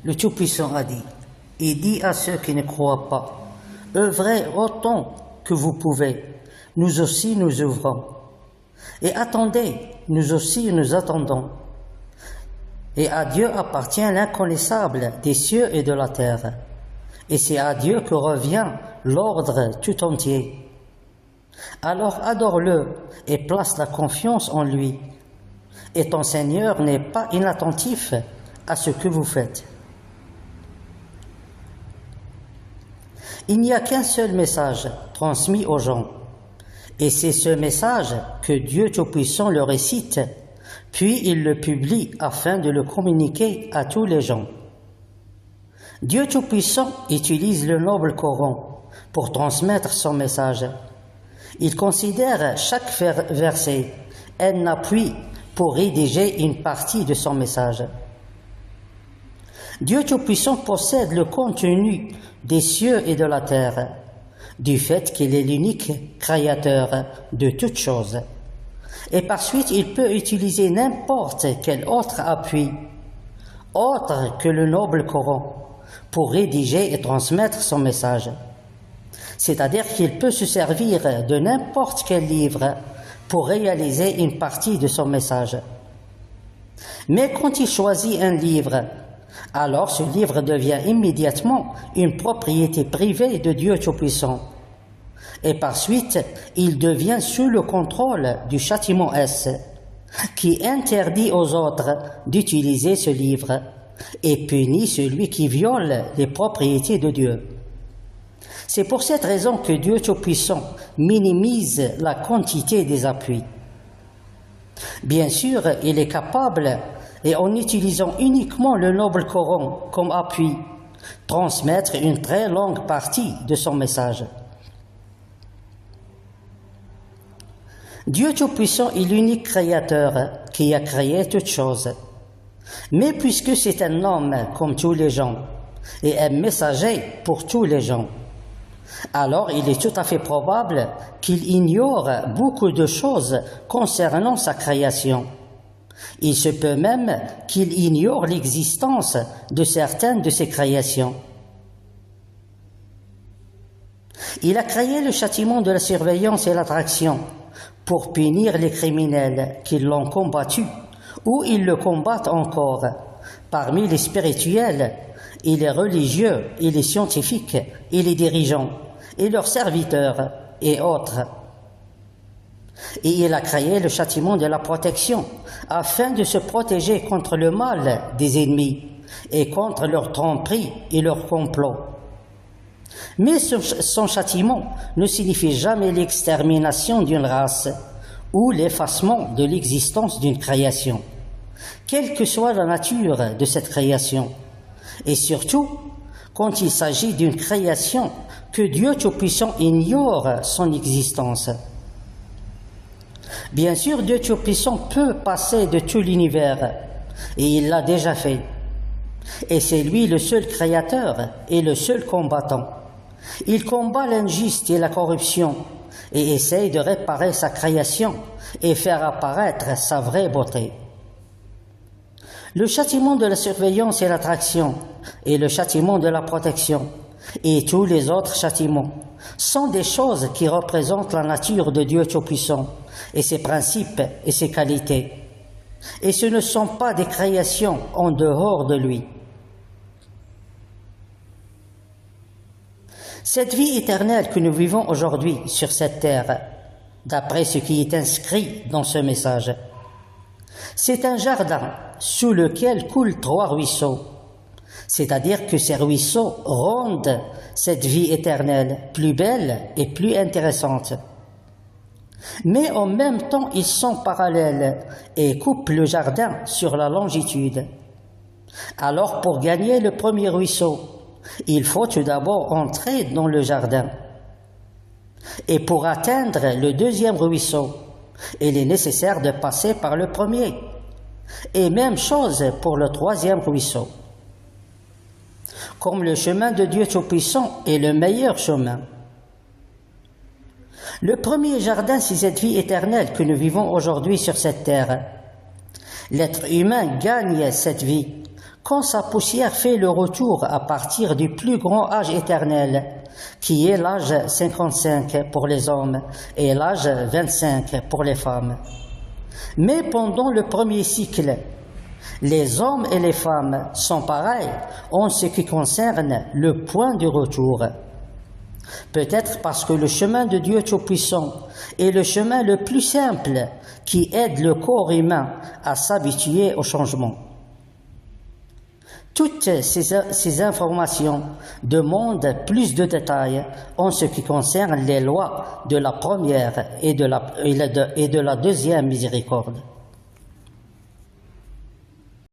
Le Tout-Puissant a dit, et dit à ceux qui ne croient pas, œuvrez autant que vous pouvez, nous aussi nous œuvrons. Et attendez, nous aussi nous attendons. Et à Dieu appartient l'inconnaissable des cieux et de la terre. Et c'est à Dieu que revient l'ordre tout entier. Alors adore-le et place la confiance en lui. Et ton Seigneur n'est pas inattentif à ce que vous faites. Il n'y a qu'un seul message transmis aux gens. Et c'est ce message que Dieu Tout-Puissant le récite, puis il le publie afin de le communiquer à tous les gens. Dieu Tout-Puissant utilise le noble Coran pour transmettre son message. Il considère chaque verset un appui pour rédiger une partie de son message. Dieu Tout-Puissant possède le contenu des cieux et de la terre, du fait qu'il est l'unique créateur de toutes choses. Et par suite, il peut utiliser n'importe quel autre appui, autre que le noble Coran, pour rédiger et transmettre son message. C'est-à-dire qu'il peut se servir de n'importe quel livre pour réaliser une partie de son message. Mais quand il choisit un livre, alors ce livre devient immédiatement une propriété privée de Dieu Tout-Puissant. Et par suite, il devient sous le contrôle du châtiment S, qui interdit aux autres d'utiliser ce livre et punit celui qui viole les propriétés de Dieu. C'est pour cette raison que Dieu Tout-Puissant minimise la quantité des appuis. Bien sûr, il est capable, et en utilisant uniquement le noble Coran comme appui, transmettre une très longue partie de son message. Dieu Tout-Puissant est l'unique créateur qui a créé toutes choses. Mais puisque c'est un homme comme tous les gens, et un messager pour tous les gens, alors il est tout à fait probable qu'il ignore beaucoup de choses concernant sa création. Il se peut même qu'il ignore l'existence de certaines de ses créations. Il a créé le châtiment de la surveillance et l'attraction pour punir les criminels qui l'ont combattu ou ils le combattent encore, parmi les spirituels et les religieux et les scientifiques et les dirigeants et leurs serviteurs et autres. Et il a créé le châtiment de la protection afin de se protéger contre le mal des ennemis et contre leurs tromperies et leurs complots. Mais son châtiment ne signifie jamais l'extermination d'une race ou l'effacement de l'existence d'une création, quelle que soit la nature de cette création, et surtout quand il s'agit d'une création que Dieu Tout-Puissant ignore son existence. Bien sûr, Dieu Tout-Puissant peut passer de tout l'univers, et il l'a déjà fait. Et c'est lui le seul créateur et le seul combattant. Il combat l'injuste et la corruption, et essaye de réparer sa création et faire apparaître sa vraie beauté. Le châtiment de la surveillance et l'attraction, et le châtiment de la protection, et tous les autres châtiments, sont des choses qui représentent la nature de Dieu Tout-Puissant, et ses principes et ses qualités. Et ce ne sont pas des créations en dehors de lui. Cette vie éternelle que nous vivons aujourd'hui sur cette terre, d'après ce qui est inscrit dans ce message, c'est un jardin sous lequel coulent 3 ruisseaux, c'est-à-dire que ces ruisseaux rendent cette vie éternelle plus belle et plus intéressante. Mais en même temps, ils sont parallèles et coupent le jardin sur la longitude. Alors, pour gagner le premier ruisseau, il faut tout d'abord entrer dans le jardin. Et pour atteindre le deuxième ruisseau, il est nécessaire de passer par le premier. Et même chose pour le troisième ruisseau. Comme le chemin de Dieu Tout-Puissant est le meilleur chemin. Le premier jardin, c'est cette vie éternelle que nous vivons aujourd'hui sur cette terre. L'être humain gagne cette vie quand sa poussière fait le retour à partir du plus grand âge éternel, qui est l'âge 55 pour les hommes et l'âge 25 pour les femmes. Mais pendant le premier cycle, les hommes et les femmes sont pareils en ce qui concerne le point de retour. Peut-être parce que le chemin de Dieu Tout-Puissant est le chemin le plus simple qui aide le corps humain à s'habituer au changement. Toutes ces informations demandent plus de détails en ce qui concerne les lois de la première et de la deuxième miséricorde.